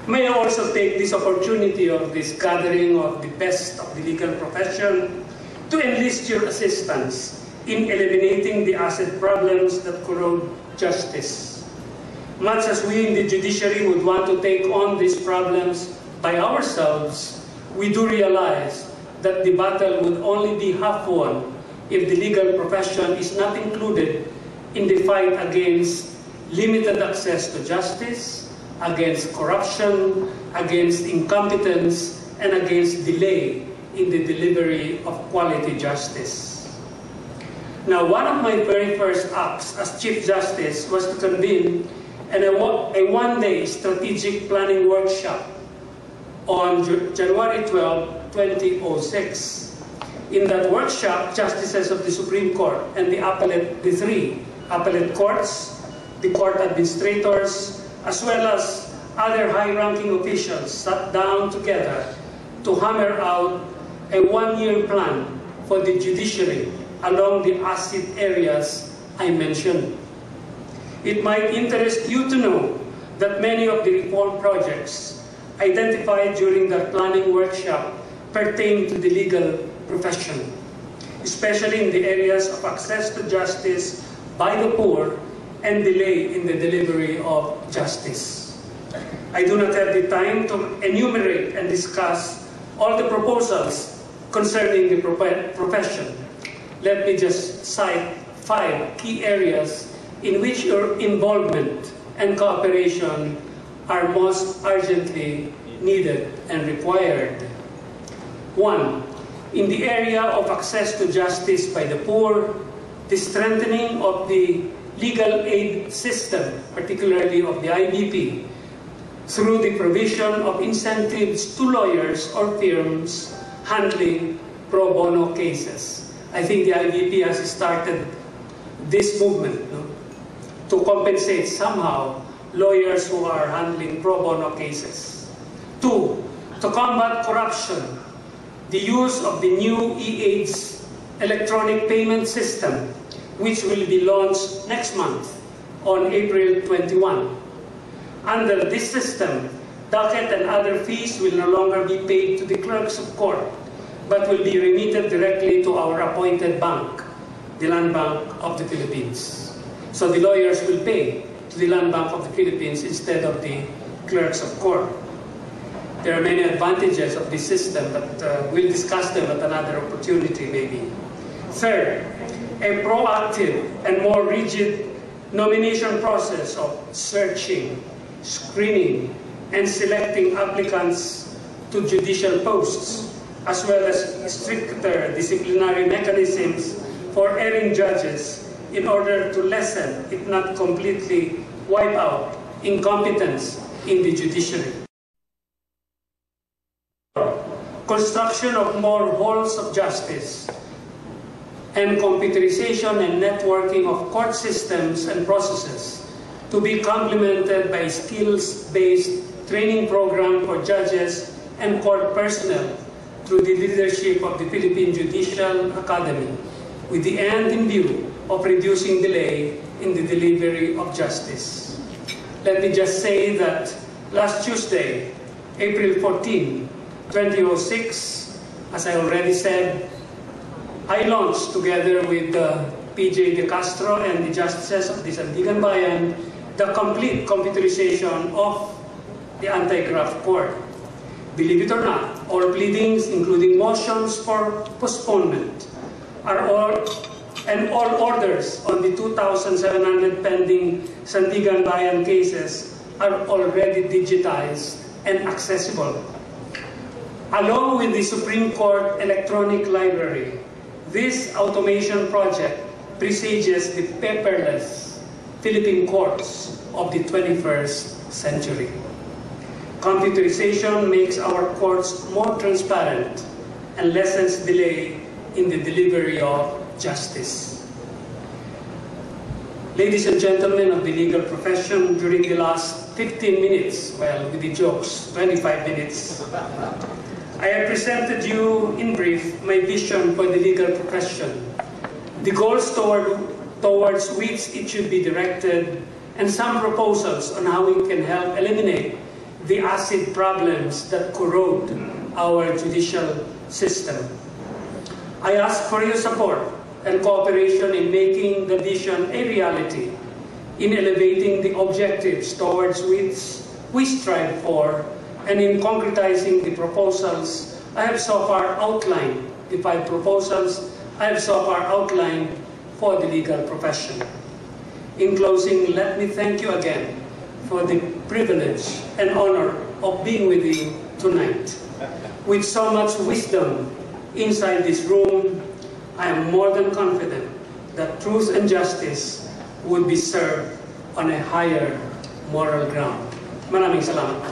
May I also take this opportunity of this gathering of the best of the legal profession to enlist your assistance in eliminating the asset problems that corrode justice. Much as we in the judiciary would want to take on these problems by ourselves, we do realize that the battle would only be half won if the legal profession is not included in the fight against limited access to justice, against corruption, against incompetence, and against delay in the delivery of quality justice. Now, one of my very first acts as Chief Justice was to convene a one-day strategic planning workshop on January 12, 2006. In that workshop, justices of the Supreme Court and the three appellate courts, the court administrators, as well as other high-ranking officials sat down together to hammer out a one-year plan for the judiciary along the asset areas I mentioned. It might interest you to know that many of the reform projects identified during that planning workshop pertain to the legal profession, especially in the areas of access to justice by the poor and delay in the delivery of justice. I do not have the time to enumerate and discuss all the proposals concerning the profession. Let me just cite 5 key areas in which your involvement and cooperation are most urgently needed and required. 1. In the area of access to justice by the poor, the strengthening of the legal aid system, particularly of the IBP, through the provision of incentives to lawyers or firms handling pro bono cases. I think the IBP has started this movement to compensate somehow lawyers who are handling pro bono cases. 2. To combat corruption, the use of the new e-AIDS electronic payment system, which will be launched next month on April 21. Under this system, docket and other fees will no longer be paid to the clerks of court, but will be remitted directly to our appointed bank, the Land Bank of the Philippines. So the lawyers will pay to the Land Bank of the Philippines instead of the clerks of court. There are many advantages of this system, but we'll discuss them at another opportunity maybe. Third, a proactive and more rigid nomination process of searching, screening, and selecting applicants to judicial posts, as well as stricter disciplinary mechanisms for erring judges in order to lessen, if not completely wipe out, incompetence in the judiciary. Construction of more halls of justice and computerization and networking of court systems and processes to be complemented by skills-based training program for judges and court personnel through the leadership of the Philippine Judicial Academy, with the end in view of reducing delay in the delivery of justice. Let me just say that last Tuesday, April 14, 2006, as I already said, I launched together with PJ De Castro and the justices of the Sandigan Bayan the complete computerization of the anti-graft court. Believe it or not, all pleadings, including motions for postponement, all orders on the 2,700 pending Sandigan Bayan cases are already digitized and accessible. Along with the Supreme Court Electronic Library, this automation project presages the paperless Philippine courts of the 21st century. Computerization makes our courts more transparent and lessens delay in the delivery of justice. Ladies and gentlemen of the legal profession, during the last 15 minutes, well, with the jokes, 25 minutes, I have presented you in brief my vision for the legal profession, the goals towards which it should be directed, and some proposals on how we can help eliminate the acid problems that corrode our judicial system. I ask for your support and cooperation in making the vision a reality, in elevating the objectives towards which we strive for, and in concretizing the proposals I have so far outlined, the 5 proposals I have so far outlined for the legal profession. In closing, let me thank you again for the privilege and honor of being with you tonight. With so much wisdom inside this room, I am more than confident that truth and justice would be served on a higher moral ground. Maraming salamat.